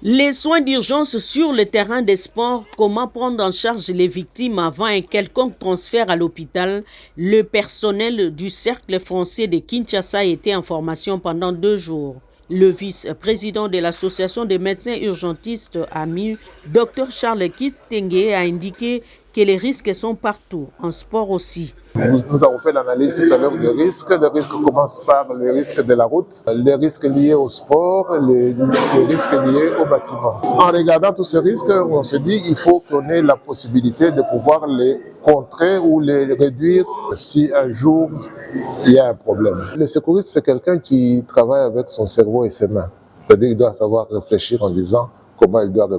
Les soins d'urgence sur le terrain des sports, comment prendre en charge les victimes avant un quelconque transfert à l'hôpital. Le personnel du Cercle français de Kinshasa était en formation pendant 2 jours. Le vice-président de l'association des médecins urgentistes AMU, Dr Charles Kitenge, a indiqué que les risques sont partout, en sport aussi. Nous avons fait l'analyse tout à l'heure des risques. Les risques commencent par les risques de la route, les risques liés au sport, les risques liés au bâtiment. En regardant tous ces risques, on se dit qu'il faut qu'on ait la possibilité de pouvoir les contrer ou les réduire si un jour il y a un problème. Le secouriste, c'est quelqu'un qui travaille avec son cerveau et ses mains. C'est-à-dire qu'il doit savoir réfléchir en disant comment il doit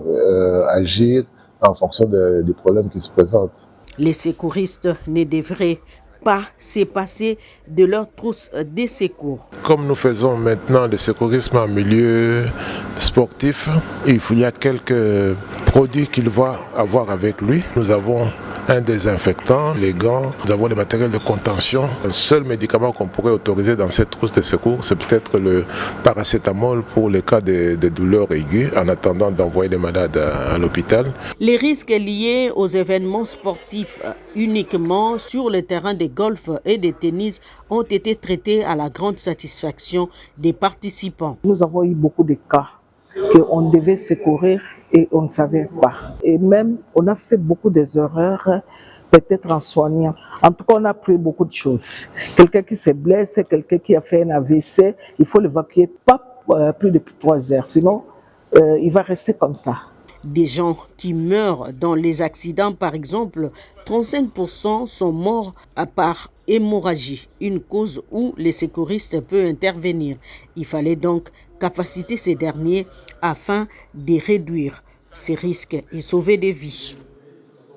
agir en fonction des problèmes qui se présentent. Les secouristes ne devraient pas se passer de leur trousse de secours. Comme nous faisons maintenant le secourisme en milieu sportif, il y a quelques produits qu'il va avoir avec lui. Nous avons un désinfectant, les gants, nous avons le matériel de contention. Le seul médicament qu'on pourrait autoriser dans cette trousse de secours, c'est peut-être le paracétamol pour les cas de douleurs aiguës, en attendant d'envoyer les malades à l'hôpital. Les risques liés aux événements sportifs uniquement sur le terrain de golf et de tennis ont été traités à la grande satisfaction des participants. Nous avons eu beaucoup de cas qu'on devait secourir et on ne savait pas. Et même, on a fait beaucoup d'erreurs, peut-être en soignant. En tout cas, on a appris beaucoup de choses. Quelqu'un qui se blesse, quelqu'un qui a fait un AVC, il faut l'évacuer pas plus de 3 heures, sinon il va rester comme ça. Des gens qui meurent dans les accidents, par exemple, 35% sont morts par hémorragie, une cause où les secouristes peuvent intervenir. Il fallait donc capaciter ces derniers afin de réduire ces risques et sauver des vies.